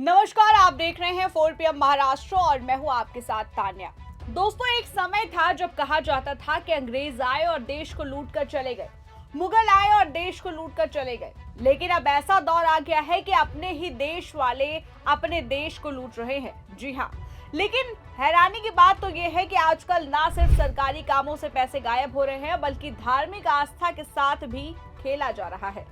नमस्कार, आप देख रहे हैं 4 PM महाराष्ट्र और मैं हूं आपके साथ तान्या। दोस्तों, एक समय था जब कहा जाता था कि अंग्रेज आए और देश को लूट कर चले गए, मुगल आए और देश को लूट कर चले गए। लेकिन अब ऐसा दौर आ गया है कि अपने ही देश वाले अपने देश को लूट रहे हैं। जी हाँ, लेकिन हैरानी की बात तो ये है कि आजकल ना सिर्फ सरकारी कामों से पैसे गायब हो रहे हैं, बल्कि धार्मिक आस्था के साथ भी खेला जा रहा है।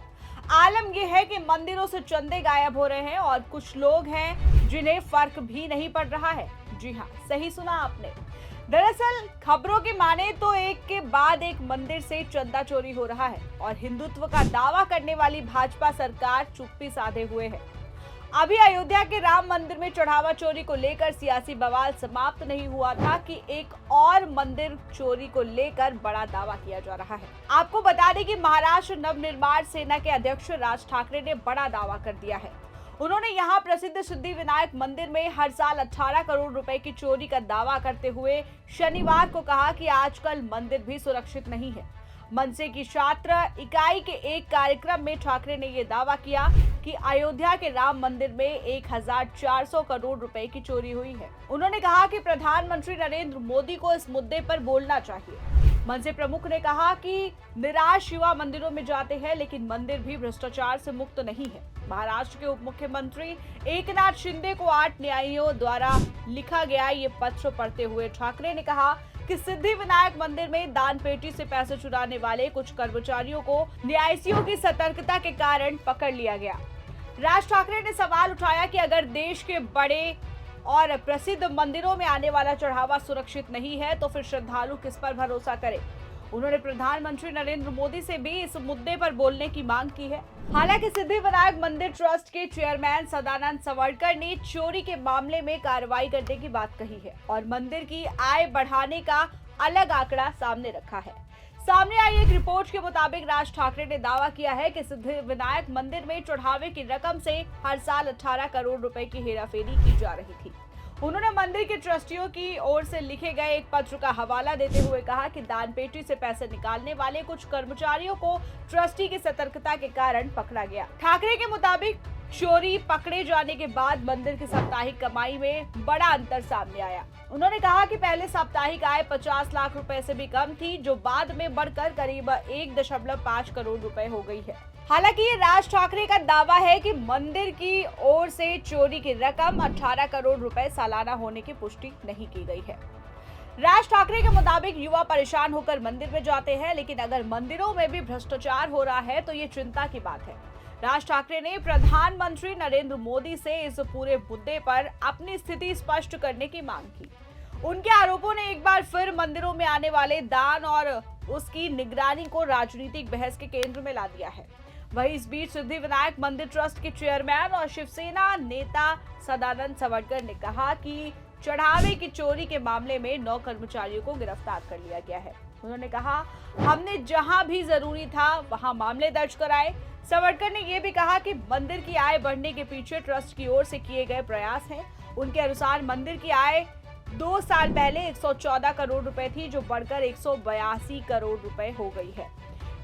आलम यह है कि मंदिरों से चंदे गायब हो रहे हैं और कुछ लोग हैं जिन्हें फर्क भी नहीं पड़ रहा है। जी हाँ, सही सुना आपने। दरअसल खबरों की माने तो एक के बाद एक मंदिर से चंदा चोरी हो रहा है और हिंदुत्व का दावा करने वाली भाजपा सरकार चुप्पी साधे हुए है। अभी अयोध्या के राम मंदिर में चढ़ावा चोरी को लेकर सियासी बवाल समाप्त नहीं हुआ था कि एक और मंदिर चोरी को लेकर बड़ा दावा किया जा रहा है। आपको बता दें कि महाराष्ट्र नवनिर्माण सेना के अध्यक्ष राज ठाकरे ने बड़ा दावा कर दिया है। उन्होंने यहां प्रसिद्ध सिद्धिविनायक मंदिर में हर साल 18 करोड़ रुपए की चोरी का दावा करते हुए शनिवार को कहा कि आजकल मंदिर भी सुरक्षित नहीं है। मनसे की छात्र इकाई के एक कार्यक्रम में ठाकरे ने यह दावा किया कि अयोध्या के राम मंदिर में 1400 करोड़ रुपए की चोरी हुई है। उन्होंने कहा कि प्रधानमंत्री नरेंद्र मोदी को इस मुद्दे पर बोलना चाहिए। मनसे प्रमुख ने कहा कि निराश युवा मंदिरों में जाते हैं, लेकिन मंदिर भी भ्रष्टाचार से मुक्त नहीं है। महाराष्ट्र के उप मुख्यमंत्री एकनाथ शिंदे को 8 न्यायियों द्वारा लिखा गया ये पत्र पढ़ते हुए ठाकरे ने कहा कि सिद्धिविनायक मंदिर में दान पेटी से पैसे चुराने वाले कुछ कर्मचारियों को न्यायियों की सतर्कता के कारण पकड़ लिया गया। राज ठाकरे ने सवाल उठाया कि अगर देश के बड़े और प्रसिद्ध मंदिरों में आने वाला चढ़ावा सुरक्षित नहीं है तो फिर श्रद्धालु किस पर भरोसा करें। उन्होंने प्रधानमंत्री नरेंद्र मोदी से भी इस मुद्दे पर बोलने की मांग की है। हालांकि सिद्धिविनायक मंदिर ट्रस्ट के चेयरमैन सदानंद सवड़कर ने चोरी के मामले में कार्रवाई करने की बात कही है और मंदिर की आय बढ़ाने का अलग आंकड़ा सामने रखा है। सामने आई एक रिपोर्ट के मुताबिक राज ठाकरे ने दावा किया है कि सिद्धिविनायक मंदिर में चढ़ावे की रकम से हर साल 18 करोड़ रुपए की हेराफेरी की जा रही थी। उन्होंने मंदिर के ट्रस्टियों की ओर से लिखे गए एक पत्र का हवाला देते हुए कहा कि दान पेटी से पैसे निकालने वाले कुछ कर्मचारियों को ट्रस्टी की सतर्कता के कारण पकड़ा गया। ठाकरे के मुताबिक चोरी पकड़े जाने के बाद मंदिर की साप्ताहिक कमाई में बड़ा अंतर सामने आया। उन्होंने कहा कि पहले साप्ताहिक आय 50 लाख रुपए से भी कम थी, जो बाद में बढ़कर करीब 1.5 करोड़ रुपए हो गई है। हालांकि ये राज ठाकरे का दावा है कि मंदिर की ओर से चोरी की रकम 18 करोड़ रुपए सालाना होने की पुष्टि नहीं की गई है। राज ठाकरे के मुताबिक युवा परेशान होकर मंदिर में जाते हैं, लेकिन अगर मंदिरों में भी भ्रष्टाचार हो रहा है तो ये चिंता की बात है। राज ठाकरे ने प्रधानमंत्री नरेंद्र मोदी से इस पूरे मुद्दे पर अपनी स्थिति स्पष्ट करने की मांग की। उनके आरोपों ने एक बार फिर मंदिरों में आने वाले दान और उसकी निगरानी को राजनीतिक बहस के केंद्र में ला दिया है। वहीं इस बीच सिद्धिविनायक मंदिर ट्रस्ट के चेयरमैन और शिवसेना नेता सदानंद सवड़कर ने कहा कि चढ़ावे की चोरी के मामले में 9 कर्मचारियों को गिरफ्तार कर लिया गया है। उन्होंने कहा, हमने जहां भी जरूरी था वहां मामले दर्ज कराए। सवड़कर ने यह भी कहा कि मंदिर की आय बढ़ने के पीछे ट्रस्ट की ओर से किए गए प्रयास हैं। उनके अनुसार मंदिर की आय 2 साल पहले 114 करोड़ रुपए थी, जो बढ़कर 182 करोड़ रुपए हो गई है।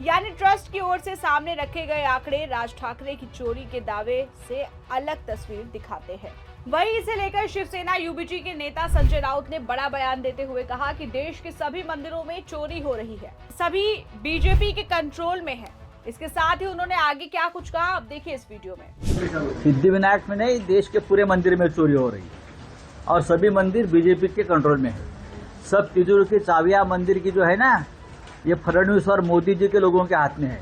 यानी ट्रस्ट की ओर से सामने रखे गए आंकड़े राज ठाकरे की चोरी के दावे से अलग तस्वीर दिखाते हैं। वहीं इसे लेकर शिवसेना यूबीजी के नेता संजय राउत ने बड़ा बयान देते हुए कहा कि देश के सभी मंदिरों में चोरी हो रही है, सभी बीजेपी के कंट्रोल में है। इसके साथ ही उन्होंने आगे क्या कुछ कहा, अब देखिए इस वीडियो में। सिद्धिविनायक में नहीं, देश के पूरे मंदिर में चोरी हो रही है और सभी मंदिर बीजेपी के कंट्रोल में है। सब तिजोरी की चाबियां मंदिर की जो है ना, ये फडणवीस और मोदी जी के लोगों के हाथ में है।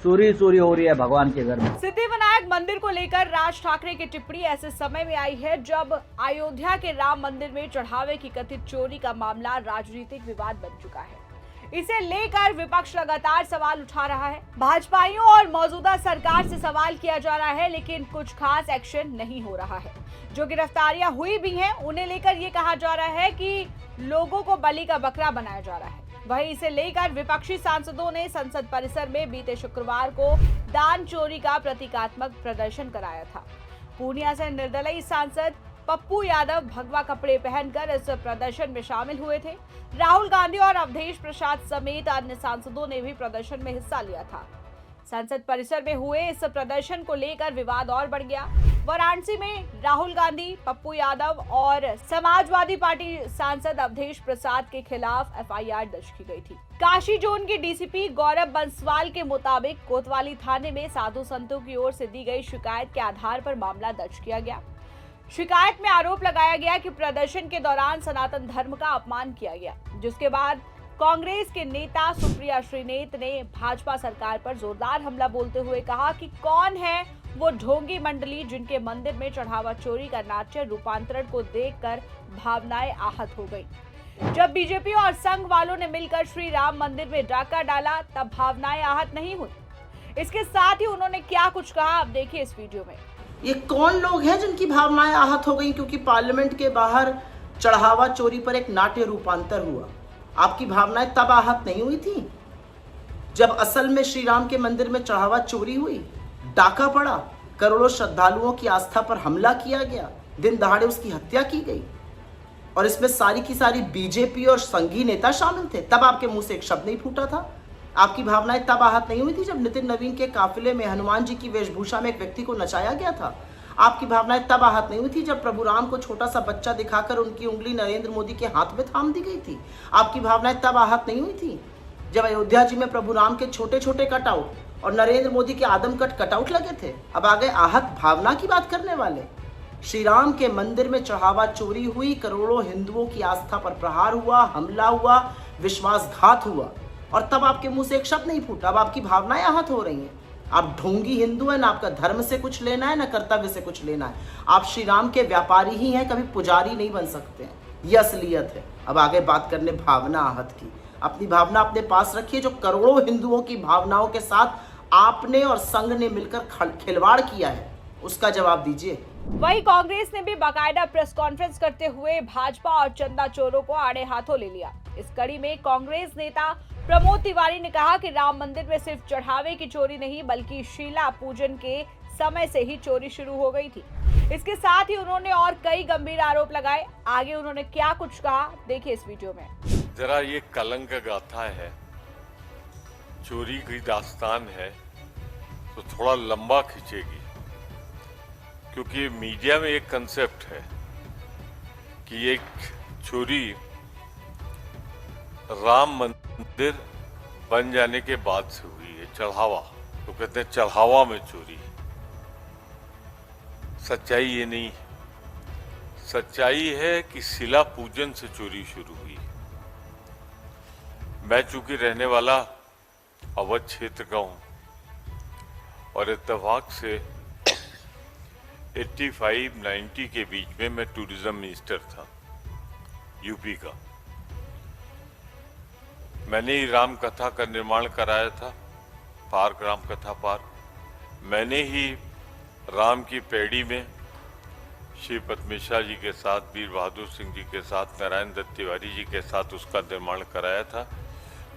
चोरी चोरी हो रही है भगवान के घर में। सिद्धिविनायक मंदिर को लेकर राज ठाकरे की टिप्पणी ऐसे समय में आई है जब अयोध्या के राम मंदिर में चढ़ावे की कथित चोरी का मामला राजनीतिक विवाद बन चुका है। इसे लेकर विपक्ष लगातार सवाल उठा रहा है। भाजपाइयों और मौजूदा सरकार से सवाल किया जा रहा है, लेकिन कुछ खास एक्शन नहीं हो रहा है। जो गिरफ्तारियां हुई भी हैं, उन्हें लेकर ये कहा जा रहा है कि लोगों को बलि का बकरा बनाया जा रहा है। वहीं इसे लेकर विपक्षी सांसदों ने संसद परिसर में बीते शुक्रवार को दान चोरी का प्रतीकात्मक प्रदर्शन कराया था। पूर्णिया से निर्दलीय सांसद पप्पू यादव भगवा कपड़े पहनकर इस प्रदर्शन में शामिल हुए थे। राहुल गांधी और अवधेश प्रसाद समेत अन्य सांसदों ने भी प्रदर्शन में हिस्सा लिया था। संसद परिसर में हुए इस प्रदर्शन को लेकर विवाद और बढ़ गया। वाराणसी में राहुल गांधी, पप्पू यादव और समाजवादी पार्टी सांसद अवधेश प्रसाद के खिलाफ एफआईआर दर्ज की गई थी। काशी जोन के डीसीपी गौरव बंसवाल के मुताबिक कोतवाली थाने में साधु संतों की ओर से दी गई शिकायत के आधार पर मामला दर्ज किया गया। शिकायत में आरोप लगाया गया कि प्रदर्शन के दौरान सनातन धर्म का अपमान किया गया, जिसके बाद कांग्रेस के नेता सुप्रिया श्रीनेत ने भाजपा सरकार पर जोरदार हमला बोलते हुए कहा कि कौन है वो ढोंगी मंडली जिनके मंदिर में चढ़ावा चोरी का नाट्य रूपांतरण को देखकर भावनाएं आहत हो गई। जब बीजेपी और संघ वालों ने मिलकर श्री राम मंदिर में डाका डाला तब भावनाएं आहत नहीं हुई। इसके साथ ही उन्होंने क्या कुछ कहा, आप देखिए इस वीडियो में। ये कौन लोग हैं जिनकी भावनाएं आहत हो गई क्योंकि पार्लियामेंट के बाहर चढ़ावा चोरी पर एक नाट्य रूपांतर हुआ? आपकी भावनाएं तब आहत नहीं हुई थी जब असल में श्री राम के मंदिर में चढ़ावा चोरी हुई, डाका पड़ा, करोड़ों श्रद्धालुओं की आस्था पर हमला किया गया, दिन दहाड़े उसकी हत्या की गई और इसमें सारी की सारी बीजेपी और संघी नेता शामिल थे। तब आपके मुंह से एक शब्द नहीं फूटा था? आपकी भावनाएं तब आहत नहीं हुई थी जब नितिन नवीन के काफिले में हनुमान जी की वेशभूषा में एक व्यक्ति को नचाया गया था? आपकी भावनाएं तब आहत नहीं हुई थी जब प्रभु राम को छोटा सा बच्चा दिखाकर उनकी उंगली नरेंद्र मोदी के हाथ में थाम दी गई थी? आपकी भावनाएं तब आहत नहीं हुई थी जब अयोध्या जी में प्रभु राम के छोटे छोटे कटआउट और नरेंद्र मोदी के आदमकद कटआउट लगे थे? अब आ गए आहत भावना की बात करने वाले। श्री राम के मंदिर में चढ़ावा चोरी हुई, करोड़ों हिंदुओं की आस्था पर प्रहार हुआ, हमला हुआ, विश्वासघात हुआ और तब आपके मुंह से एक शब्द नहीं फूटा। अब आपकी भावनाएं आहत हो रही हैं। आप ढोंगी हिंदू हैं, ना आपका धर्म से कुछ लेना है ना कर्तव्य से कुछ लेना है। आप श्री राम के व्यापारी ही हैं, कभी पुजारी नहीं बन सकते हैं। यह असलियत है। अब आगे बात करने भावना आहत की। अपनी भावना अपने पास रखिए। जो करोड़ों हिंदुओं की भावनाओं के साथ आपने और संघ ने मिलकर खिलवाड़ किया है, उसका जवाब दीजिए। वहीं कांग्रेस ने भी बाकायदा प्रेस कॉन्फ्रेंस करते हुए भाजपा और चंदा चोरों को आड़े हाथों ले लिया। इस कड़ी में कांग्रेस नेता प्रमोद तिवारी ने कहा कि राम मंदिर में सिर्फ चढ़ावे की चोरी नहीं बल्कि शिला पूजन के समय से ही चोरी शुरू हो गई थी। इसके साथ ही उन्होंने और कई गंभीर आरोप लगाए। आगे उन्होंने क्या कुछ कहा, देखिए इस वीडियो में। जरा ये कलंक गाथा है, चोरी की दास्तान है तो थोड़ा लंबा खींचेगी, क्योंकि मीडिया में एक कंसेप्ट है कि एक चोरी राम मंदिर बन जाने के बाद से हुई है, चढ़ावा तो कहते हैं चढ़ावा में चोरी। सच्चाई ये नहीं, सच्चाई है कि शिला पूजन से चोरी शुरू हुई। मैं चूंकि रहने वाला अवध क्षेत्र का हूं और इत्तेफाक से 85-90 के बीच में मैं टूरिज्म मिनिस्टर था यूपी का। मैंने ही राम कथा का निर्माण कराया था, पार्क राम कथा पार्क। मैंने ही राम की पैड़ी में श्री पद्मेश्वर जी के साथ, वीर बहादुर सिंह जी के साथ, नारायण दत्त तिवारी जी के साथ उसका निर्माण कराया था।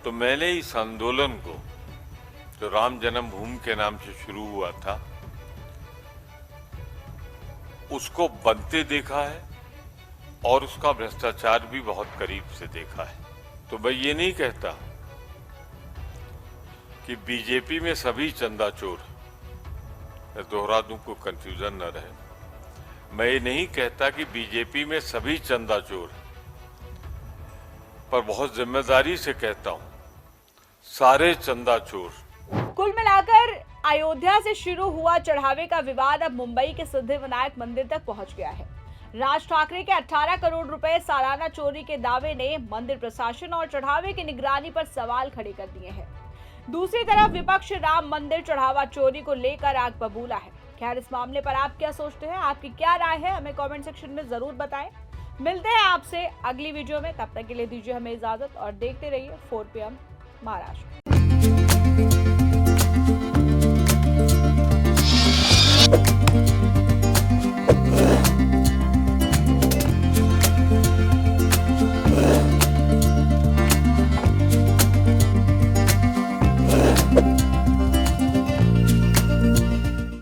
तो मैंने इस आंदोलन को, जो राम जन्मभूमि के नाम से शुरू हुआ था, उसको बनते देखा है और उसका भ्रष्टाचार भी बहुत करीब से देखा है। तो मैं ये नहीं कहता कि बीजेपी में सभी चंदा चोर, मैं दोहरा दूं को कंफ्यूजन न रहे, मैं ये नहीं कहता कि बीजेपी में सभी चंदा चोर, पर बहुत जिम्मेदारी से कहता हूं सारे चंदा चोर। कुल मिलाकर अयोध्या से शुरू हुआ चढ़ावे का विवाद अब मुंबई के सिद्धिविनायक मंदिर तक पहुंच गया है। राज ठाकरे के 18 करोड़ रुपए सालाना चोरी के दावे ने मंदिर प्रशासन और चढ़ावे की निगरानी पर सवाल खड़े कर दिए हैं। दूसरी तरफ विपक्ष राम मंदिर चढ़ावा चोरी को लेकर आग बबूला है। खैर, इस मामले पर आप क्या सोचते हैं, आपकी क्या राय है, हमें कमेंट सेक्शन में जरूर बताएं। मिलते हैं आपसे अगली वीडियो में, तब तक के लिए दीजिए हमें इजाजत और देखते रहिए 4 PM महाराष्ट्र।